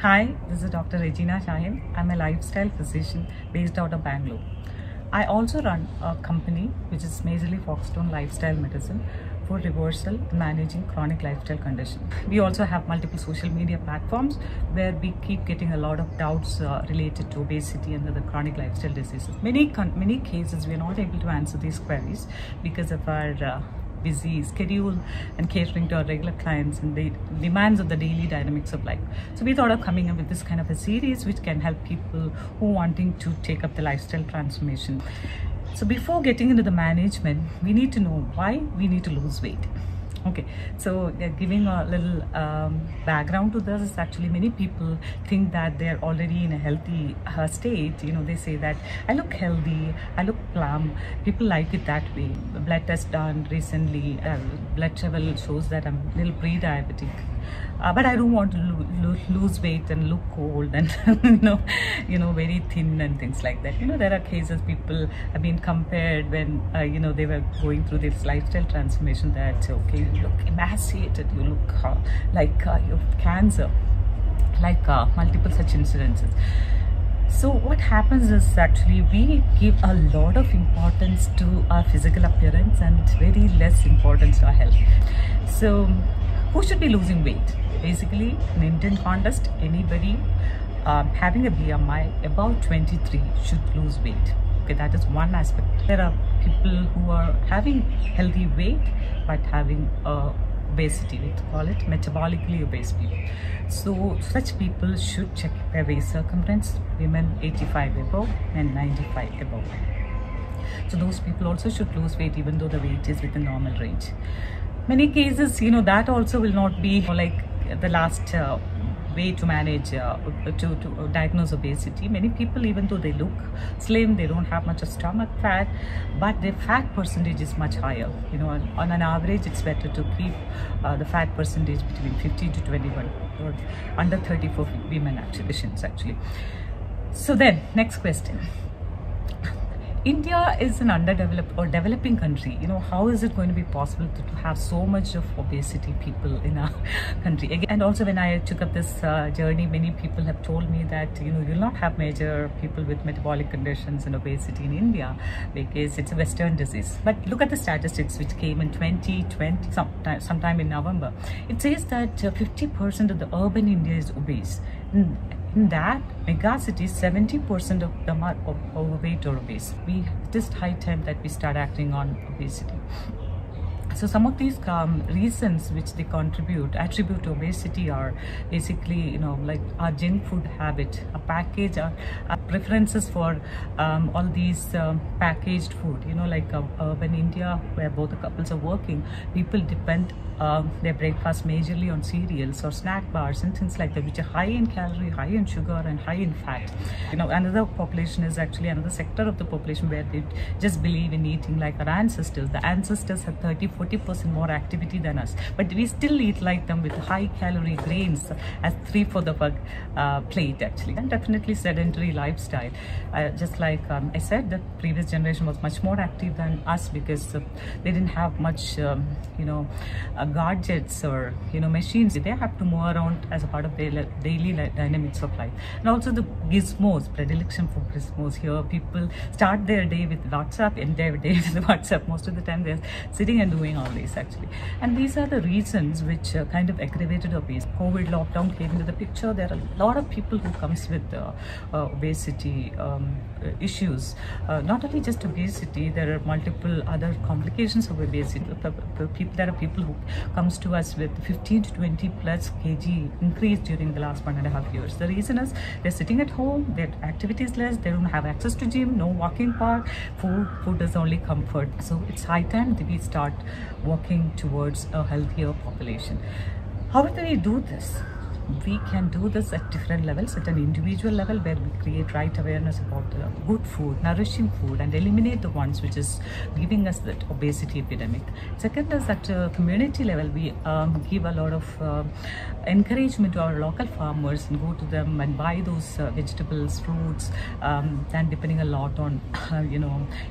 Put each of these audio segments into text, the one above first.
Hi, this is Dr. Regina Shahin. I'm a lifestyle physician based out of Bangalore. I also run a company which is majorly focused on lifestyle medicine for reversal and managing chronic lifestyle conditions. We also have multiple social media platforms where we keep getting a lot of doubts related to obesity and other chronic lifestyle diseases. Many cases we are not able to answer these queries because of our busy schedule and catering to our regular clients and the demands of the daily dynamics of life. So we thought of coming up with this kind of a series which can help people who are wanting to take up the lifestyle transformation. So before getting into the management, we need to know why we need to lose weight. Okay, so giving a little background to this is actually many people think that they're already in a healthy state. You know, they say that I look healthy, I look plump. People like it that way. The blood test done recently, blood level shows that I'm a little pre-diabetic. But I don't want to lose weight and look old and very thin and things like that. You know, there are cases people have been compared when they were going through this lifestyle transformation that okay, you look emaciated, you look like you have cancer, like multiple such incidences. So what happens is actually we give a lot of importance to our physical appearance and very less importance to our health. So who should be losing weight? Basically, in Indian context, anybody having a BMI about 23 should lose weight. Okay, that is one aspect. There are people who are having healthy weight but having obesity. We call it metabolically obese people. So such people should check their waist circumference. Women 85 above and 95 above. So those people also should lose weight even though the weight is within normal range. Many cases, that also will not be like the last way to manage, to diagnose obesity. Many people, even though they look slim, they don't have much of stomach fat, but their fat percentage is much higher. On an average, it's better to keep the fat percentage between 15 to 21 or under 30 for women actually. So then, next question. India is an underdeveloped or developing country. How is it going to be possible to have so much of obesity people in our country? And also when I took up this journey, many people have told me that, you'll not have major people with metabolic conditions and obesity in India because it's a Western disease. But look at the statistics which came in 2020, sometime in November. It says that 50% of the urban India is obese. In that megacity, 70% of them are overweight or obese. It is high time that we start acting on obesity. So some of these reasons which they attribute to obesity are basically, like our junk food habit, a package, our preferences for all these packaged food. Like urban India, where both the couples are working, people depend their breakfast majorly on cereals or snack bars and things like that, which are high in calorie, high in sugar and high in fat. Another population is actually another sector of the population where they just believe in eating like our ancestors. The ancestors have 30-40% more activity than us, but we still eat like them with high calorie grains as 3/4 of our plate actually. And definitely sedentary lifestyle. Just like I said, the previous generation was much more active than us because they didn't have much gadgets or machines. They have to move around as a part of their daily dynamics of life. And also the gizmos, predilection for gizmos. Here people start their day with WhatsApp, end their day with WhatsApp. Most of the time they're sitting and doing all this actually. And these are the reasons which kind of aggravated obesity. COVID lockdown came into the picture. There are a lot of people who comes with obesity issues. Not only just obesity, there are multiple other complications of obesity. There are people who comes to us with 15 to 20 plus kg increase during the last 1.5 years. The reason is they're sitting at home, their activity is less, they don't have access to gym, no walking park, food is only comfort. So it's high time that we start working towards a healthier population. How do we do this? We can do this at different levels. At an individual level, where we create right awareness about good food, nourishing food, and eliminate the ones which is giving us that obesity epidemic. Second is at a community level, we give a lot of encouragement to our local farmers and go to them and buy those vegetables, fruits, and depending a lot on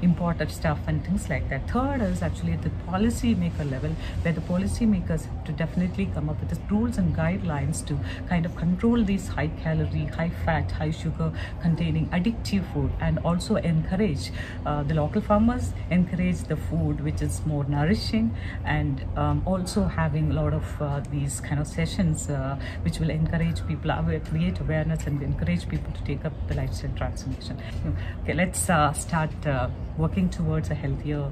imported stuff and things like that. Third is actually at the policy maker level, where the policy makers have to definitely come up with the rules and guidelines to kind of control these high calorie, high fat, high sugar containing addictive food, and also encourage the local farmers, encourage the food which is more nourishing, and also having a lot of these kind of sessions which will encourage people, create awareness and encourage people to take up the lifestyle transformation. Okay, let's start working towards a healthier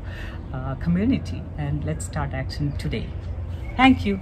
community, and let's start action today. Thank you.